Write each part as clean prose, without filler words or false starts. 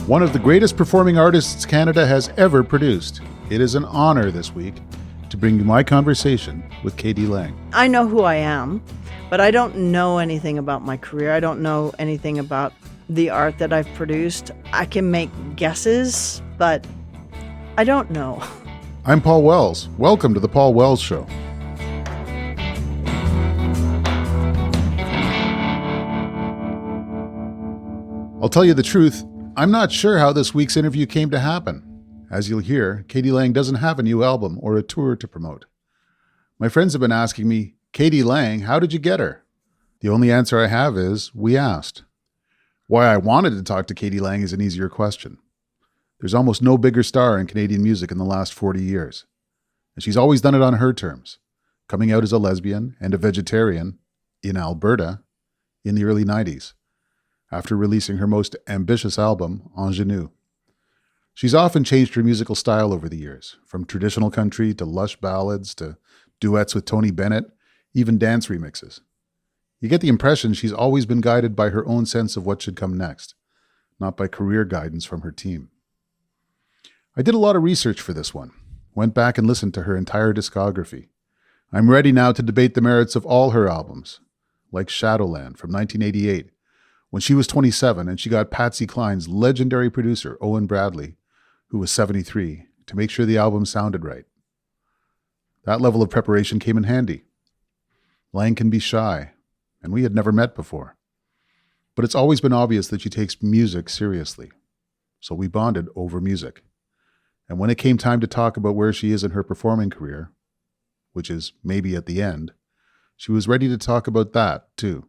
One of the greatest performing artists Canada has ever produced. It is an honor this week to bring you my conversation with K.D. Lang. I know who I am, but I don't know anything about my career. I don't know anything about the art that I've produced. I can make guesses, but I don't know. I'm Paul Wells. Welcome to The Paul Wells Show. I'll tell you the truth, I'm not sure how this week's interview came to happen. As you'll hear, K.D. Lang doesn't have a new album or a tour to promote. My friends have been asking me, K.D. Lang, how did you get her? The only answer I have is, we asked. Why I wanted to talk to K.D. Lang is an easier question. There's almost no bigger star in Canadian music in the last 40 years. And she's always done it on her terms, coming out as a lesbian and a vegetarian in Alberta in the early 90s, after releasing her most ambitious album, Ingenue. She's often changed her musical style over the years, from traditional country to lush ballads to duets with Tony Bennett, even dance remixes. You get the impression she's always been guided by her own sense of what should come next, not by career guidance from her team. I did a lot of research for this one, went back and listened to her entire discography. I'm ready now to debate the merits of all her albums, like Shadowland from 1988, when she was 27 and she got Patsy Cline's legendary producer, Owen Bradley, who was 73, to make sure the album sounded right. That level of preparation came in handy. Lang can be shy, and we had never met before. But it's always been obvious that she takes music seriously. So we bonded over music. And when it came time to talk about where she is in her performing career, which is maybe at the end, she was ready to talk about that too.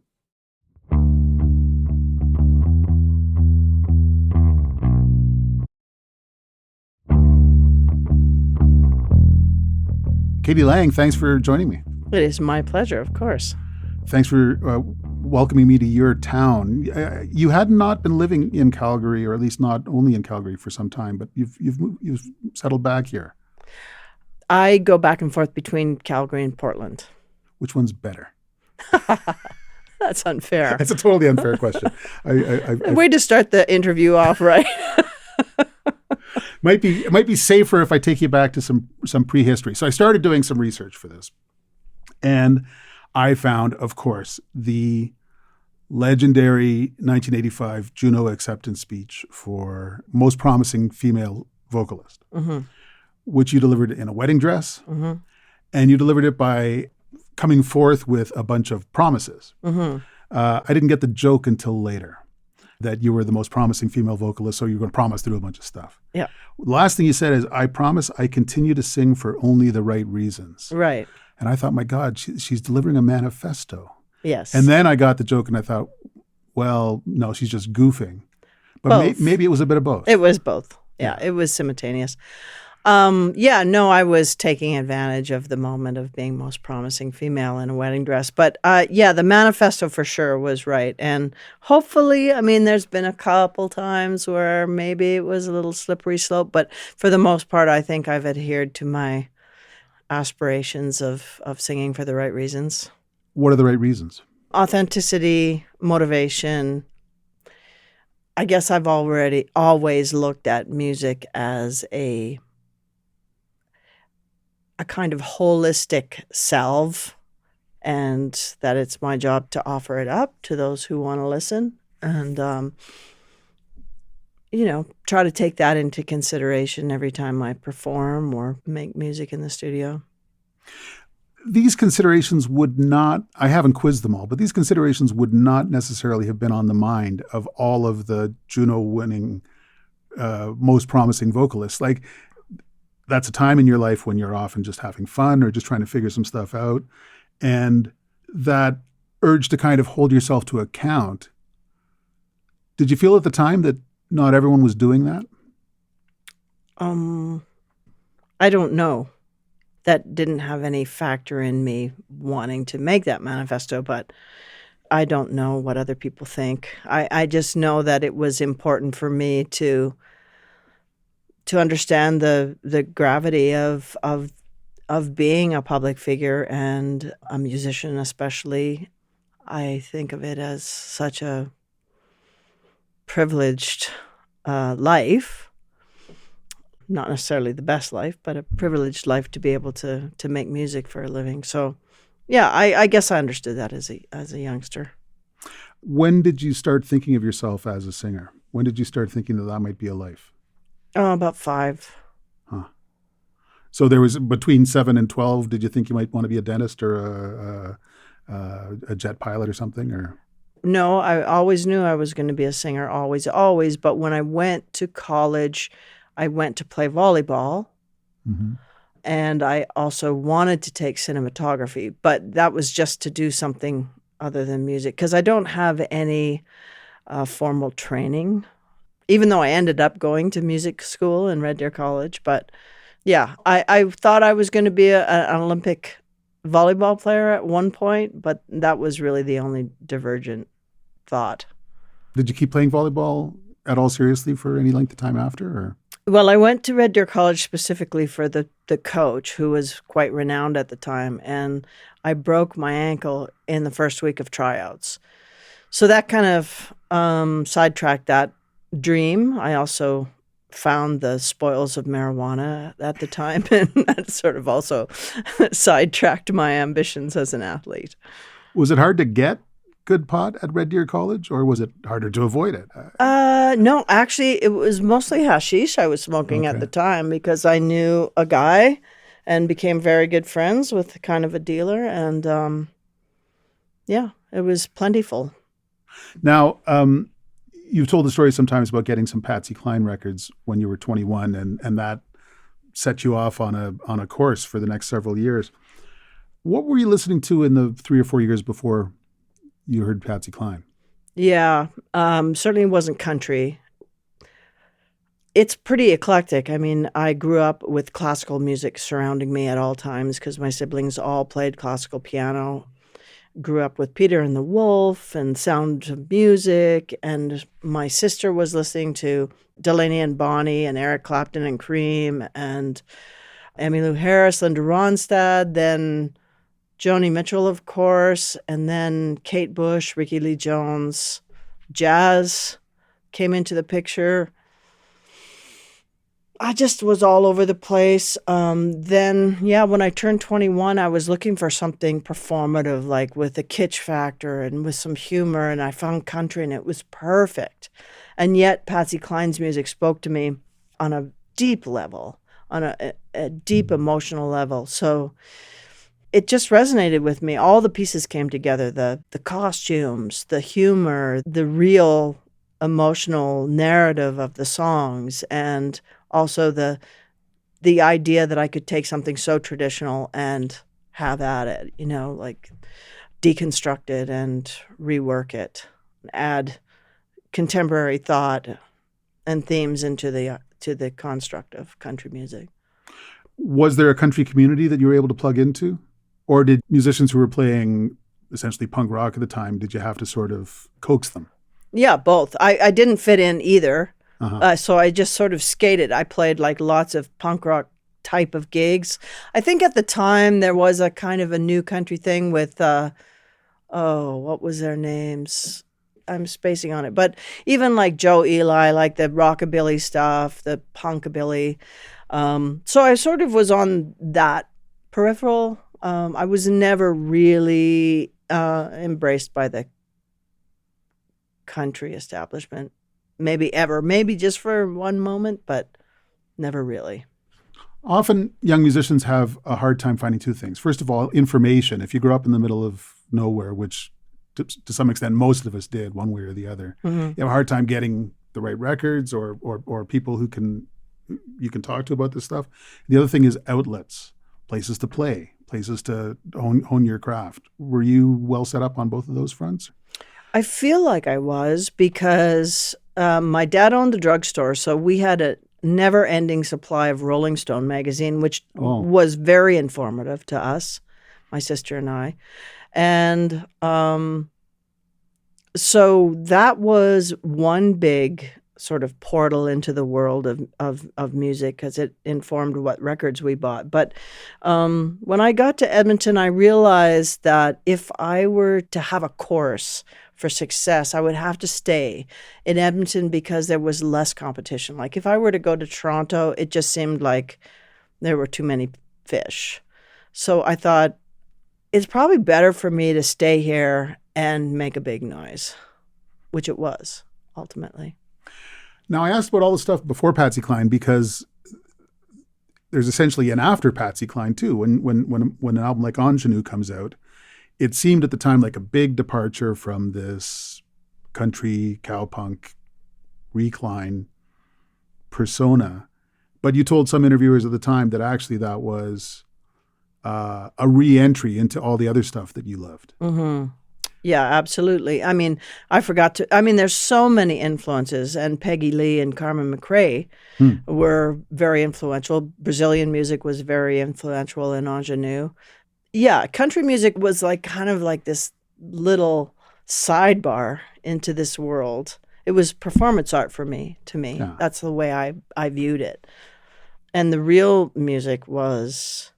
K.D. Lang, thanks for joining me. It is my pleasure, of course. Thanks for welcoming me to your town. You had not been living in Calgary, or at least not only in Calgary, for some time, but you've settled back here. I go back and forth between Calgary and Portland. Which one's better? That's unfair. That's a totally unfair question. Way to start the interview off right. It might be safer if I take you back to some prehistory. So I started doing some research for this, and I found, of course, the legendary 1985 Juno acceptance speech for most promising female vocalist, which you delivered in a wedding dress, and you delivered it by coming forth with a bunch of promises. I didn't get the joke until later, that you were the most promising female vocalist, so you're going to promise to do a bunch of stuff. Yeah. The last thing you said is, I promise I continue to sing for only the right reasons. Right. And I thought, my God, she's delivering a manifesto. Yes. And then I got the joke and I thought, well, no, she's just goofing. But maybe it was a bit of both. It was both. Yeah, it was simultaneous. I was taking advantage of the moment of being most promising female in a wedding dress. But the manifesto for sure was right. And hopefully, there's been a couple times where maybe it was a little slippery slope. But for the most part, I think I've adhered to my aspirations of singing for the right reasons. What are the right reasons? Authenticity, motivation. I guess I've always looked at music as a kind of holistic salve, and that it's my job to offer it up to those who want to listen, and try to take that into consideration every time I perform or make music in the studio. These considerations would not, I haven't quizzed them all, but these considerations would not necessarily have been on the mind of all of the Juno-winning, most promising vocalists. Like, that's a time in your life when you're often just having fun or just trying to figure some stuff out. And that urge to kind of hold yourself to account. Did you feel at the time that not everyone was doing that? I don't know. That didn't have any factor in me wanting to make that manifesto, but I don't know what other people think. I just know that it was important for me to understand the gravity of being a public figure and a musician especially. I think of it as such a privileged life. Not necessarily the best life, but a privileged life to be able to make music for a living. So, yeah, I guess I understood that as a youngster. When did you start thinking of yourself as a singer? When did you start thinking that that might be a life? Oh, about 5. Huh. So there was between 7 and 12. Did you think you might want to be a dentist or a jet pilot or something? Or No, I always knew I was going to be a singer, always, always. But when I went to college, I went to play volleyball. mm-hmm. And I also wanted to take cinematography, but that was just to do something other than music because I don't have any formal training, even though I ended up going to music school in Red Deer College. But yeah, I thought I was going to be an Olympic volleyball player at one point, but that was really the only divergent thought. Did you keep playing volleyball at all seriously for any length of time after? Or? Well, I went to Red Deer College specifically for the coach, who was quite renowned at the time, and I broke my ankle in the first week of tryouts. So that kind of sidetracked that dream. I also found the spoils of marijuana at the time, and that sort of also sidetracked my ambitions as an athlete. Was it hard to get good pot at Red Deer College, or was it harder to avoid it? No, actually, it was mostly hashish I was smoking at the time because I knew a guy and became very good friends with kind of a dealer. And yeah, it was plentiful. Now, you've told the story sometimes about getting some Patsy Cline records when you were 21, and that set you off on a course for the next several years. What were you listening to in the 3 or 4 years before you heard Patsy Cline? Yeah, certainly wasn't country. It's pretty eclectic. I mean, I grew up with classical music surrounding me at all times because my siblings all played classical piano. Grew up with Peter and the Wolf and Sound of Music, and my sister was listening to Delaney and Bonnie and Eric Clapton and Cream and Emmylou Harris, Linda Ronstadt, then Joni Mitchell, of course, and then Kate Bush, Ricky Lee Jones. Jazz came into the picture. I just was all over the place. Then, yeah, when I turned 21, I was looking for something performative, like with a kitsch factor and with some humor, and I found country, and it was perfect. And yet, Patsy Cline's music spoke to me on a deep level, on a deep emotional level. So it just resonated with me. All the pieces came together, the costumes, the humor, the real emotional narrative of the songs, and also the idea that I could take something so traditional and have at it, like deconstruct it and rework it, add contemporary thought and themes into the construct of country music. Was there a country community that you were able to plug into? Or did musicians who were playing essentially punk rock at the time, did you have to sort of coax them? Yeah, both. I didn't fit in either. Uh-huh. So I just sort of skated. I played like lots of punk rock type of gigs. I think at the time there was a kind of a new country thing with, what was their names? I'm spacing on it. But even like Joe Eli, like the rockabilly stuff, the punkabilly. So I sort of was on that peripheral. I was never really embraced by the country establishment. Maybe ever, maybe just for one moment, but never really. Often young musicians have a hard time finding two things. First of all, information. If you grew up in the middle of nowhere, which to some extent most of us did one way or the other, Mm-hmm. you have a hard time getting the right records or people who you can talk to about this stuff. The other thing is outlets, places to play, places to hone your craft. Were you well set up on both of those fronts? I feel like I was because my dad owned the drugstore, so we had a never-ending supply of Rolling Stone magazine, which was very informative to us, my sister and I. And so that was one big sort of portal into the world of music because it informed what records we bought. But when I got to Edmonton, I realized that if I were to have a course for success, I would have to stay in Edmonton because there was less competition. Like if I were to go to Toronto, it just seemed like there were too many fish. So I thought it's probably better for me to stay here and make a big noise, which it was ultimately. Now, I asked about all the stuff before Patsy Cline because there's essentially an after Patsy Cline too. When an album like Ingenue comes out, it seemed at the time like a big departure from this country cowpunk recline persona. But you told some interviewers at the time that actually that was a re-entry into all the other stuff that you loved. Mm-hmm. Yeah, absolutely. I mean, there's so many influences, and Peggy Lee and Carmen McRae were very influential. Brazilian music was very influential in Ingenue. Yeah, country music was like kind of like this little sidebar into this world. It was performance art to me. Yeah. That's the way I viewed it. And the real music was,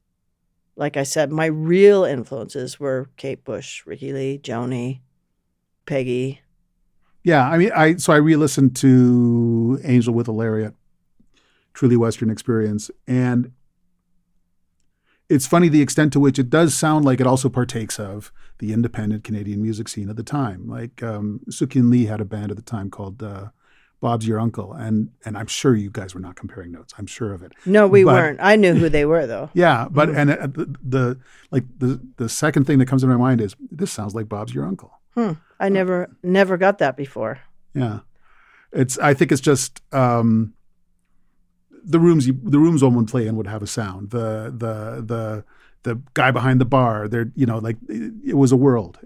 like I said, my real influences were Kate Bush, Ricky Lee, Joni, Peggy. Yeah, I mean, I re-listened to Angel with a Lariat, Truly Western Experience, and it's funny the extent to which it does sound like it also partakes of the independent Canadian music scene at the time. Like Sukyin Lee had a band at the time called Bob's Your Uncle, and I'm sure you guys were not comparing notes. I'm sure of it. No, we weren't. I knew who they were, though. Yeah, but and the second thing that comes to my mind is this sounds like Bob's Your Uncle. I never got that before. Yeah, I think it's just the rooms one would play in would have a sound. The guy behind the bar, it was a world.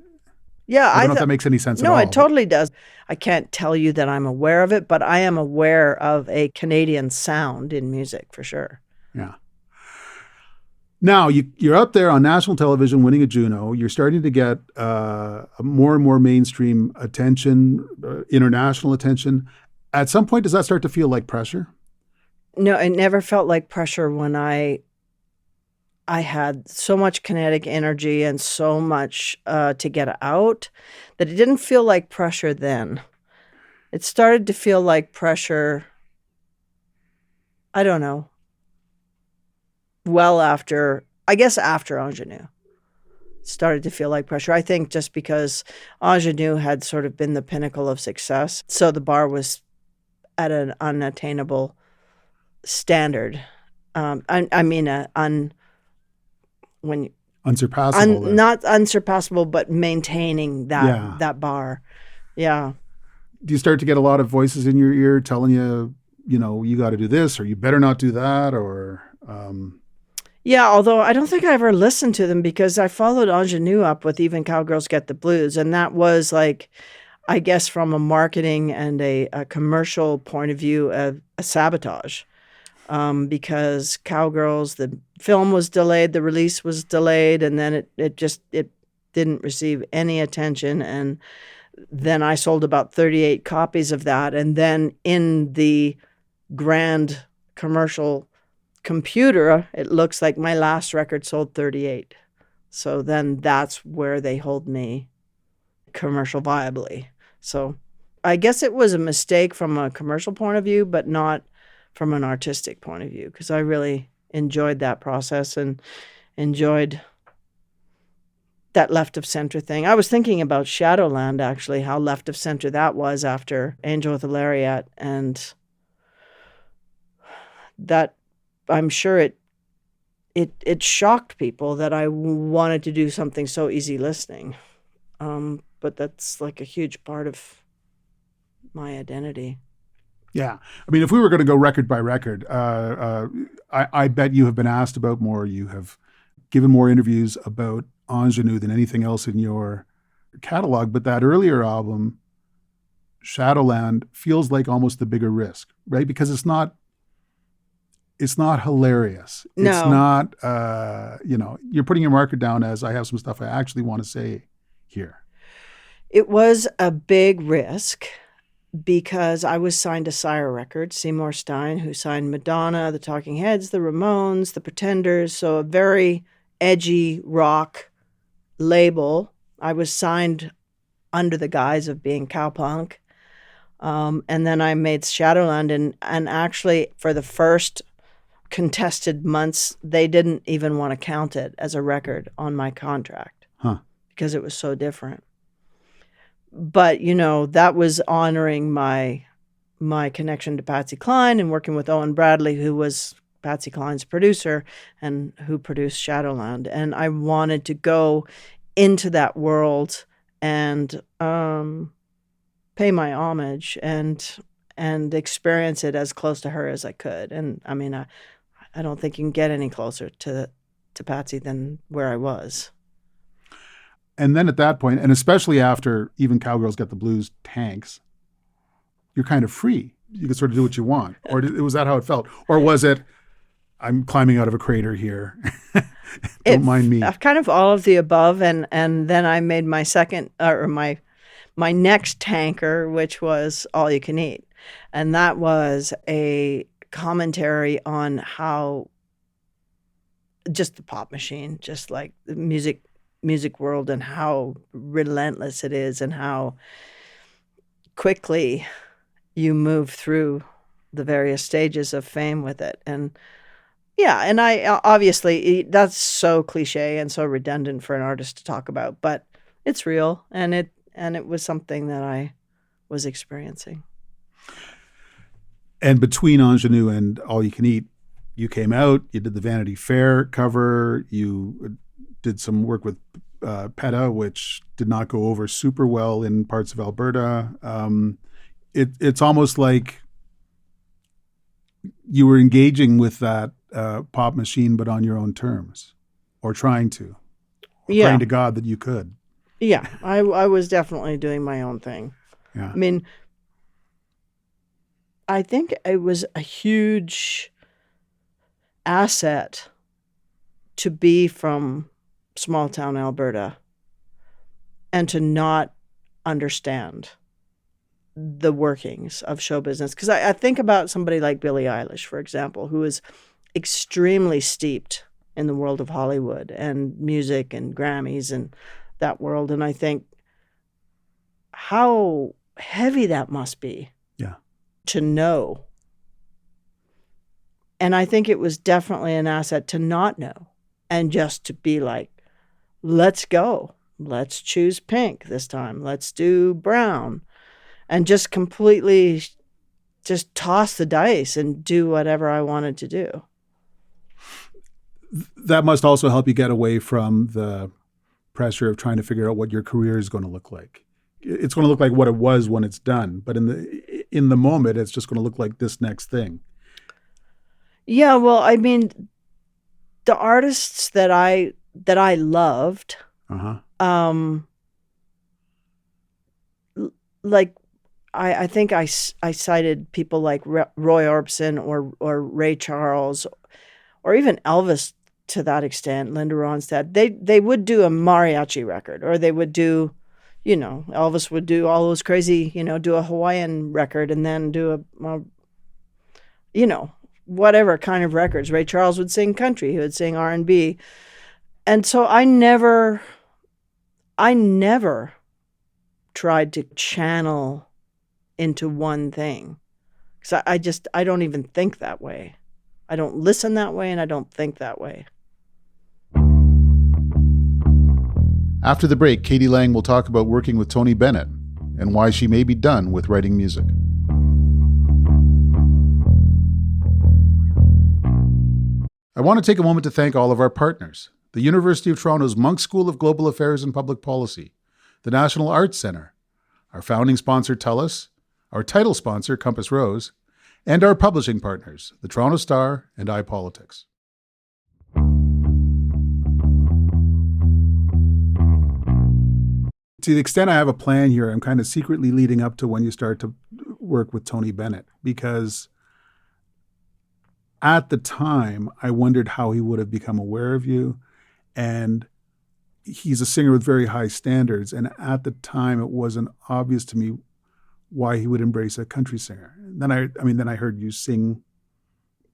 Yeah, I don't know if that makes any sense at all. No, it totally does. I can't tell you that I'm aware of it, but I am aware of a Canadian sound in music for sure. Yeah. Now, you're up there on national television winning a Juno. You're starting to get more and more mainstream attention, international attention. At some point, does that start to feel like pressure? No, it never felt like pressure when I had so much kinetic energy and so much to get out that it didn't feel like pressure then. It started to feel like pressure, I don't know, well after Ingenue. It started to feel like pressure. I think just because Ingenue had sort of been the pinnacle of success, so the bar was at an unattainable standard. Unsurpassable. Not unsurpassable, but maintaining that bar. Yeah. Do you start to get a lot of voices in your ear telling you, you got to do this or you better not do that or? Yeah, although I don't think I ever listened to them because I followed Ingenue up with Even Cowgirls Get the Blues. And that was like, I guess from a marketing and a commercial point of view, a sabotage. Because Cowgirls, the film was delayed, the release was delayed, and then it didn't receive any attention. And then I sold about 38 copies of that. And then in the grand commercial computer, it looks like my last record sold 38. So then that's where they hold me commercial viably. So I guess it was a mistake from a commercial point of view, but not from an artistic point of view, because I really enjoyed that process and enjoyed that left of center thing. I was thinking about Shadowland, actually, how left of center that was after Angel with a Lariat, and that I'm sure it shocked people that I wanted to do something so easy listening. But that's like a huge part of my identity. Yeah. I mean, if we were going to go record by record, I bet you have been asked about more. You have given more interviews about Ingenue than anything else in your catalog. But that earlier album, Shadowland, feels like almost the bigger risk, right? Because it's not hilarious. No. It's not, you're putting your marker down as I have some stuff I actually want to say here. It was a big risk because I was signed to Sire Records, Seymour Stein, who signed Madonna, the Talking Heads, the Ramones, the Pretenders, so a very edgy rock label. I was signed under the guise of being cowpunk. And then I made Shadowland, and actually for the first contested months, they didn't even want to count it as a record on my contract because it was so different. But, that was honoring my connection to Patsy Cline and working with Owen Bradley, who was Patsy Cline's producer and who produced Shadowland. And I wanted to go into that world and pay my homage and experience it as close to her as I could. And I mean, I don't think you can get any closer to Patsy than where I was. And then at that point, and especially after even Cowgirls Get the Blues tanks, you're kind of free. You can sort of do what you want. Or was that how it felt? Or was it, I'm climbing out of a crater here. Don't mind me. Kind of all of the above. And then I made my second, or my next tanker, which was All You Can Eat. And that was a commentary on how just the pop machine, just like the music world, and how relentless it is and how quickly you move through the various stages of fame with it. And yeah, and I obviously, that's so cliche and so redundant for an artist to talk about, but it's real, and it was something that I was experiencing. And between Ingenue and All You Can Eat, you came out, you did the Vanity Fair cover, you did some work with PETA, which did not go over super well in parts of Alberta. It's almost like you were engaging with that pop machine, but on your own terms, or trying to. Yeah. Praying to God that you could. Yeah, I was definitely doing my own thing. Yeah. I mean, I think it was a huge asset to be from small town Alberta and to not understand the workings of show business. Because I think about somebody like Billie Eilish, for example, who is extremely steeped in the world of Hollywood and music and Grammys and that world. And I think how heavy that must be. Yeah. To know. And I think it was definitely an asset to not know and just to be like, let's go. Let's choose pink this time. Let's do brown. And just completely just toss the dice and do whatever I wanted to do. That must also help you get away from the pressure of trying to figure out what your career is going to look like. It's going to look like what it was when it's done, but in the moment, it's just going to look like this next thing. Yeah, well, I mean, the artists that I loved, like I think I cited people like Roy Orbison or Ray Charles, or even Elvis to that extent, Linda Ronstadt. They would do a mariachi record, or they would do, Elvis would do all those crazy, do a Hawaiian record and then do a whatever kind of records. Ray Charles would sing country, he would sing R&B. And so I never tried to channel into one thing. Because I don't even think that way. I don't listen that way, and I don't think that way. After the break, Katie Lang will talk about working with Tony Bennett and why she may be done with writing music. I want to take a moment to thank all of our partners: the University of Toronto's Munk School of Global Affairs and Public Policy, the National Arts Centre, our founding sponsor TELUS, our title sponsor Compass Rose, and our publishing partners, the Toronto Star and iPolitics. To the extent I have a plan here, I'm kind of secretly leading up to when you start to work with Tony Bennett, because at the time, I wondered how he would have become aware of you. And he's a singer with very high standards. And at the time, it wasn't obvious to me why he would embrace a country singer. And then I heard you sing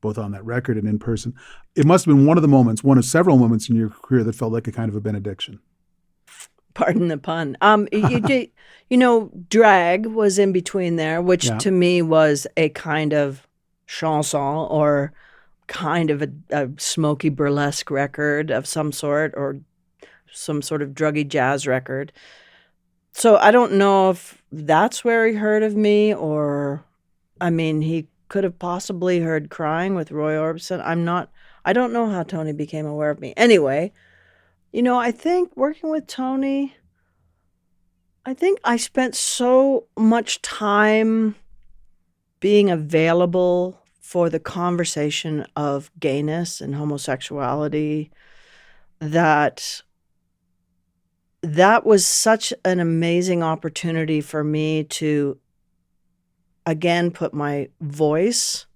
both on that record and in person. It must have been one of several moments in your career that felt like a kind of a benediction. Pardon the pun. Drag was in between there, which to me was a kind of chanson or kind of a smoky burlesque record of some sort, or some sort of druggy jazz record. So I don't know if that's where he heard of me, or, he could have possibly heard Crying with Roy Orbison. I don't know how Tony became aware of me. Anyway, I think working with Tony, I think I spent so much time being available for the conversation of gayness and homosexuality that was such an amazing opportunity for me to, again, put my voice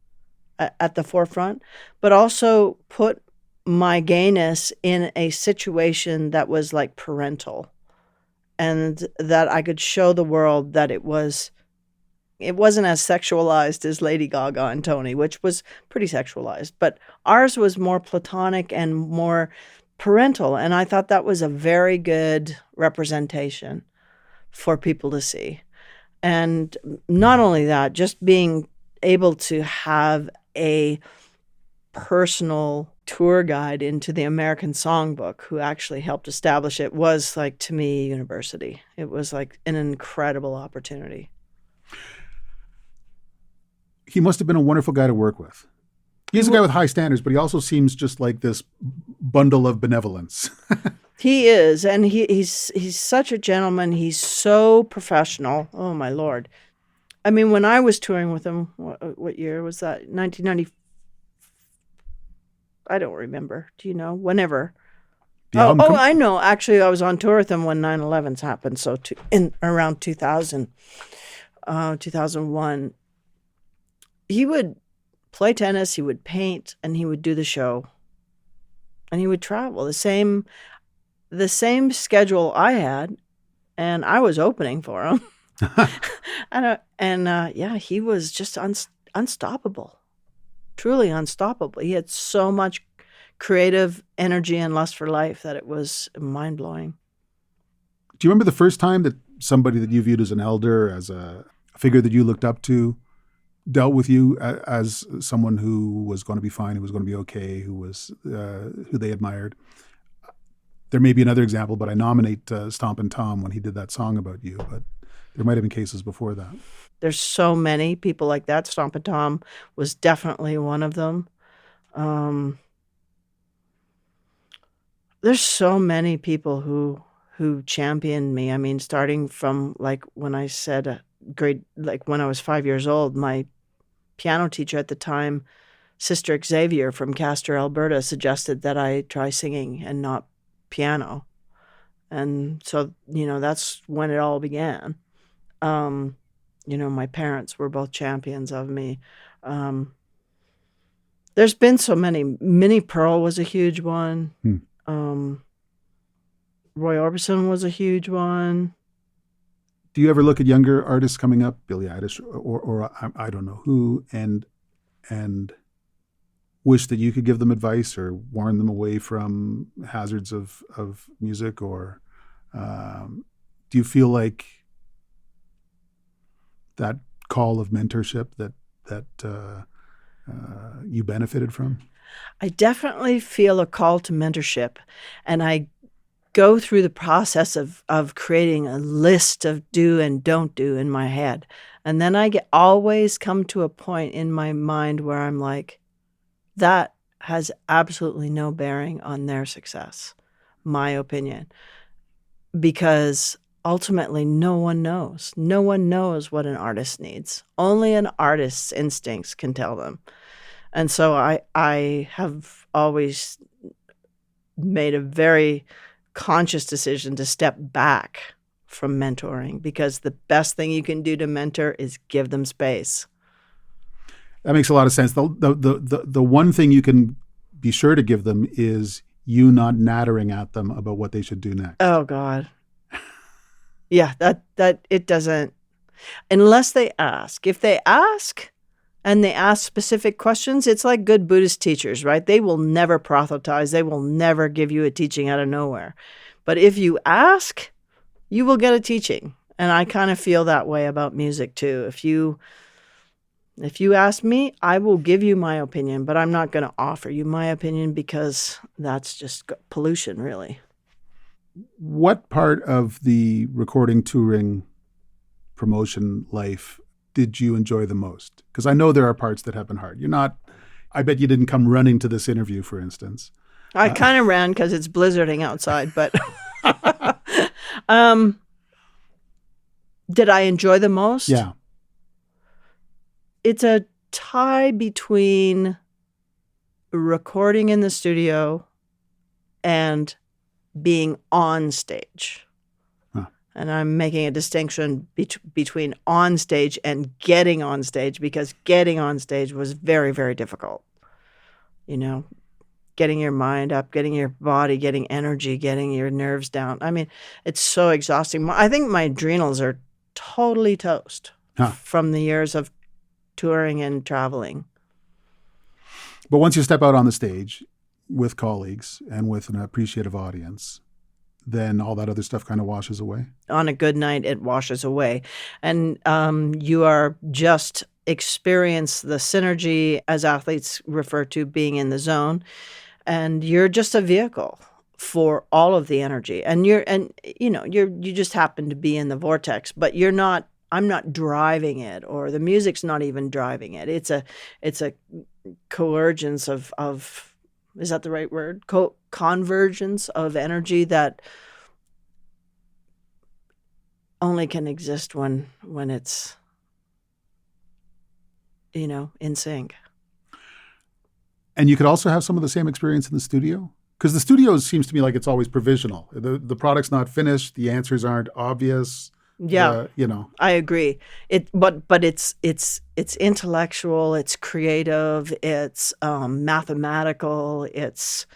at the forefront, but also put my gayness in a situation that was like parental, and that I could show the world that it wasn't as sexualized as Lady Gaga and Tony, which was pretty sexualized, but ours was more platonic and more parental. And I thought that was a very good representation for people to see. And not only that, just being able to have a personal tour guide into the American Songbook who actually helped establish it was, like, to me, university. It was like an incredible opportunity. He must have been a wonderful guy to work with. He's a guy with high standards, but he also seems just like this bundle of benevolence. He is, and he's such a gentleman. He's so professional. Oh, my Lord. When I was touring with him, what year was that? 1990. I don't remember. Do you know? Whenever. I know. Actually, I was on tour with him when 9/11s happened. So in around 2000, 2001, he would play tennis, he would paint, and he would do the show. And he would travel. The same schedule I had, and I was opening for him. He was just unstoppable. Truly unstoppable. He had so much creative energy and lust for life that it was mind-blowing. Do you remember the first time that somebody that you viewed as an elder, as a figure that you looked up to, dealt with you as someone who was going to be fine, who was going to be okay, who they admired? There may be another example, but I nominate Stompin' Tom when he did that song about you, but there might have been cases before that. There's so many people like that. Stompin' Tom was definitely one of them. There's so many people who championed me. Starting from, like, when I said when I was 5 years old, my piano teacher at the time, Sister Xavier from Castor, Alberta, suggested that I try singing and not piano. And so, that's when it all began. My parents were both champions of me. There's been so many. Minnie Pearl was a huge one. Roy Orbison was a huge one. Do you ever look at younger artists coming up, Billie Eilish or I don't know who, and wish that you could give them advice or warn them away from hazards of music? Or do you feel like that call of mentorship that you benefited from? I definitely feel a call to mentorship, and I go through the process of creating a list of do and don't do in my head. And then I always come to a point in my mind where I'm like, that has absolutely no bearing on their success, my opinion. Because ultimately, no one knows. No one knows what an artist needs. Only an artist's instincts can tell them. And so I have always made a very conscious decision to step back from mentoring, because the best thing you can do to mentor is give them space. That makes a lot of sense. The one thing you can be sure to give them is you not nattering at them about what they should do next. Oh God. Yeah, that it doesn't. unless they ask. If they ask and they ask specific questions, it's like good Buddhist teachers, right? They will never proselytize. They will never give you a teaching out of nowhere. But if you ask, you will get a teaching. And I kind of feel that way about music too. If you ask me, I will give you my opinion, but I'm not going to offer you my opinion because that's just pollution, really. What part of the recording, touring, promotion life did you enjoy the most? Because I know there are parts that have been hard. I bet you didn't come running to this interview, for instance. I kind of ran because it's blizzarding outside, but um, did I enjoy the most? Yeah. It's a tie between recording in the studio and being on stage. Huh. And I'm making a distinction between on stage and getting on stage, because getting on stage was very, very difficult. You know, getting your mind up, getting your body, getting energy, getting your nerves down. I mean, it's so exhausting. I think my adrenals are totally toast from the years of touring and traveling. But once you step out on the stage with colleagues and with an appreciative audience, then all that other stuff kind of washes away. On a good night, it washes away. And you are just experience the synergy, as athletes refer to being in the zone. And you're just a vehicle for all of the energy. And you just happen to be in the vortex, but I'm not driving it, or the music's not even driving it. It's a convergence of is that the right word? Convergence of energy that only can exist when it's, in sync. And you could also have some of the same experience in the studio? Because the studio seems to me like it's always provisional. The product's not finished. The answers aren't obvious. Yeah, I agree. But it's intellectual, it's creative, it's mathematical, it's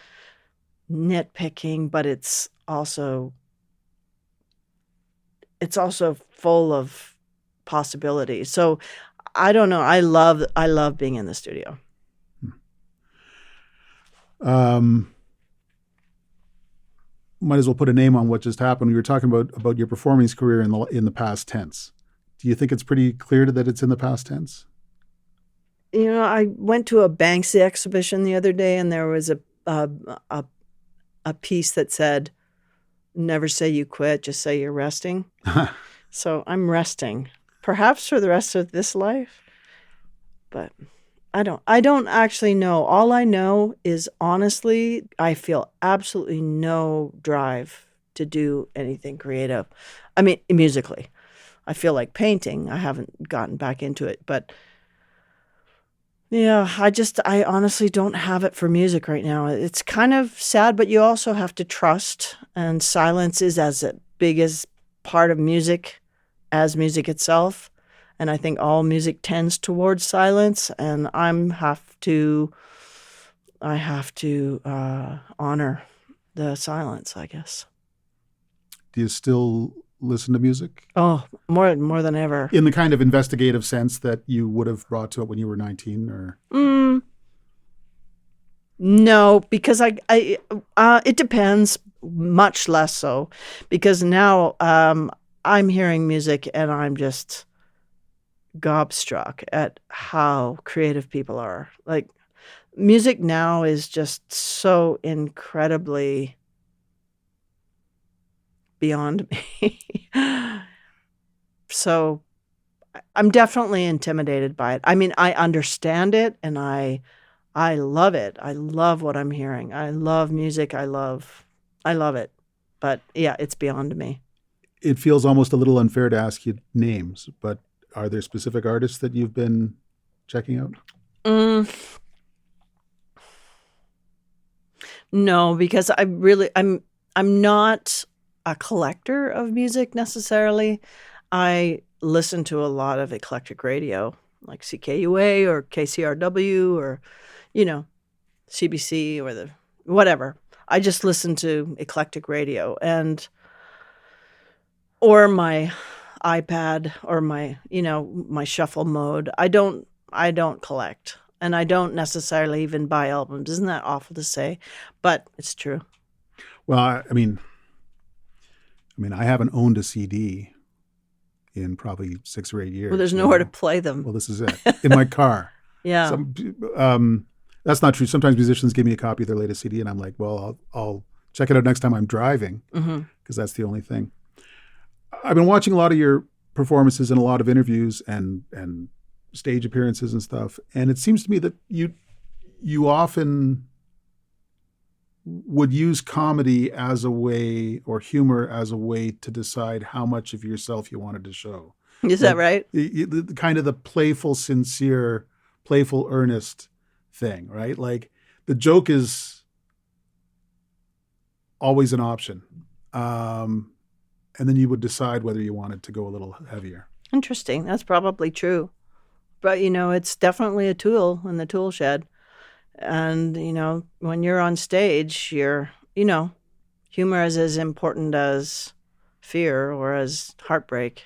nitpicking, but it's also full of possibilities. So I don't know. I love being in the studio. Might as well put a name on what just happened. We were talking about your performance career in the past tense. Do you think it's pretty clear that it's in the past tense? I went to a Banksy exhibition the other day, and there was a piece that said, "Never say you quit, just say you're resting." So I'm resting, perhaps for the rest of this life, but I don't actually know. All I know is, honestly, I feel absolutely no drive to do anything creative. I mean, musically. I feel like painting. I haven't gotten back into it, but yeah, I honestly don't have it for music right now. It's kind of sad, but you also have to trust, and silence is as big as part of music as music itself. And I think all music tends towards silence, and I have to honor the silence, I guess. Do you still listen to music? Oh, more than ever. In the kind of investigative sense that you would have brought to it when you were 19, or? No, because it depends. Much less so, because now I'm hearing music and I'm just gobstruck at how creative people are. Like, music now is just so incredibly beyond me. So I'm definitely intimidated by it. I mean, I understand it, and I love it. I love what I'm hearing. I love music. I love it. But yeah, it's beyond me. It feels almost a little unfair to ask you names, but are there specific artists that you've been checking out? No, because I'm not a collector of music necessarily. I listen to a lot of eclectic radio, like CKUA or KCRW or, CBC or whatever. I just listen to eclectic radio, or my iPad or my shuffle mode. I don't collect, and I don't necessarily even buy albums. Isn't that awful to say? But it's true. Well, I mean, I haven't owned a CD in probably 6 or 8 years. Well, there's nowhere to play them. Well, this is it. In my car. Yeah. That's not true. Sometimes musicians give me a copy of their latest CD, and I'm like, well, I'll check it out next time I'm driving, because that's the only thing. I've been watching a lot of your performances and a lot of interviews and stage appearances and stuff, and it seems to me that you often would use comedy as a way, or humor as a way, to decide how much of yourself you wanted to show. Is that right? Kind of the playful, sincere, playful, earnest thing, right? Like the joke is always an option. And then you would decide whether you wanted to go a little heavier. Interesting. That's probably true. But, it's definitely a tool in the tool shed. And, when you're on stage, humor is as important as fear or as heartbreak.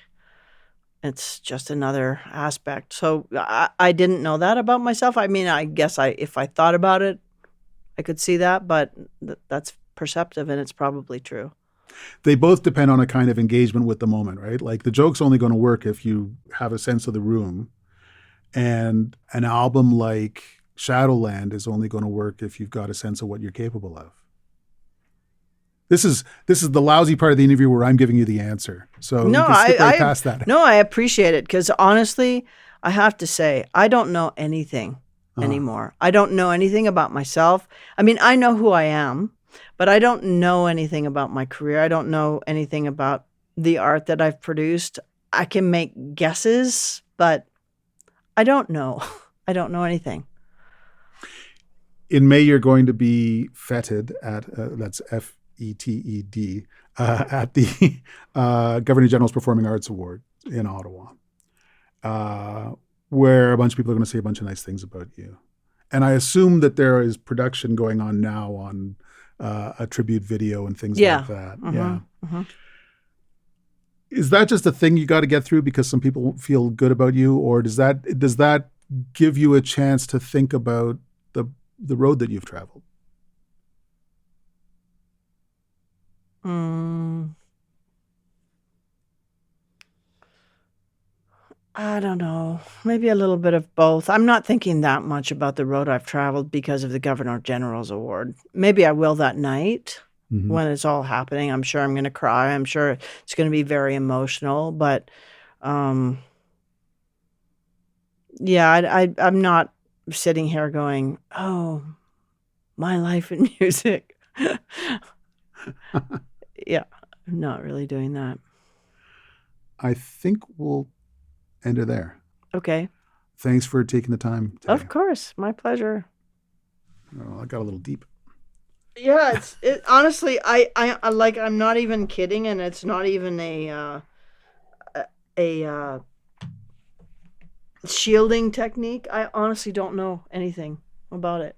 It's just another aspect. So I didn't know that about myself. I mean, I guess if I thought about it, I could see that, but that's perceptive, and it's probably true. They both depend on a kind of engagement with the moment, right? Like the joke's only going to work if you have a sense of the room, and an album like Shadowland is only going to work if you've got a sense of what you're capable of. This is the lousy part of the interview where I'm giving you the answer. So no, you can skip right past that. No, I appreciate it, because honestly, I have to say, I don't know anything anymore. I don't know anything about myself. I mean, I know who I am, but I don't know anything about my career. I don't know anything about the art that I've produced. I can make guesses, but I don't know. I don't know anything. In May, you're going to be feted at, that's FETED, at the Governor General's Performing Arts Award in Ottawa, where a bunch of people are going to say a bunch of nice things about you. And I assume that there is production going on now on a tribute video and things like that. Yeah. Is that just a thing you got to get through because some people feel good about you, or does that give you a chance to think about the road that you've traveled? I don't know. Maybe a little bit of both. I'm not thinking that much about the road I've traveled because of the Governor General's Award. Maybe I will that night when it's all happening. I'm sure I'm going to cry. I'm sure it's going to be very emotional. But I'm not sitting here going, oh, my life in music. Yeah, I'm not really doing that. I think we'll end it there. Okay. Thanks for taking the time today. Of course. My pleasure. Oh, I got a little deep. Yeah, it honestly, I like, I'm not even kidding, and it's not even a shielding technique. I honestly don't know anything about it.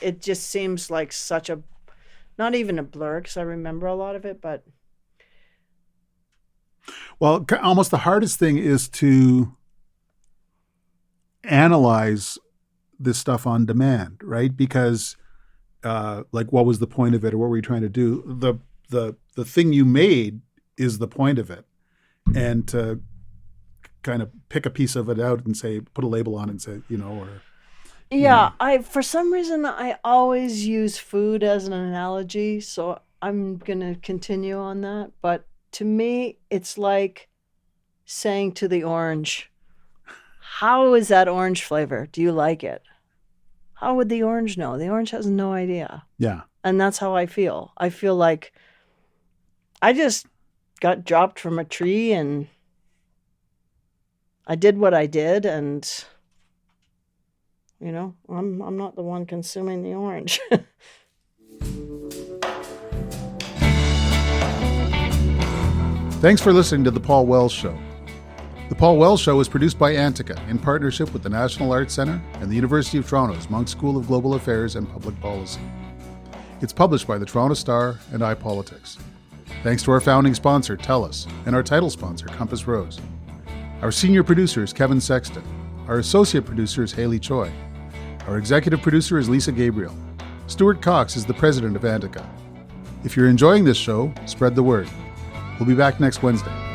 It just seems like such a, not even a blur, because I remember a lot of it, but. Well, almost the hardest thing is to analyze this stuff on demand, right? Because like, what was the point of it, or what were you trying to do? The thing you made is the point of it. And to kind of pick a piece of it out and say, put a label on it and say, or. Yeah, for some reason, I always use food as an analogy, so I'm going to continue on that. But to me, it's like saying to the orange, how is that orange flavor? Do you like it? How would the orange know? The orange has no idea. Yeah. And that's how I feel. I feel like I just got dropped from a tree and I did what I did, and I'm not the one consuming the orange. Thanks for listening to The Paul Wells Show. The Paul Wells Show is produced by Antica in partnership with the National Arts Centre and the University of Toronto's Monk School of Global Affairs and Public Policy. It's published by the Toronto Star and iPolitics. Thanks to our founding sponsor, TELUS, and our title sponsor, Compass Rose. Our senior producer is Kevin Sexton. Our associate producer is Haley Choi. Our executive producer is Lisa Gabriel. Stuart Cox is the president of Antica. If you're enjoying this show, spread the word. We'll be back next Wednesday.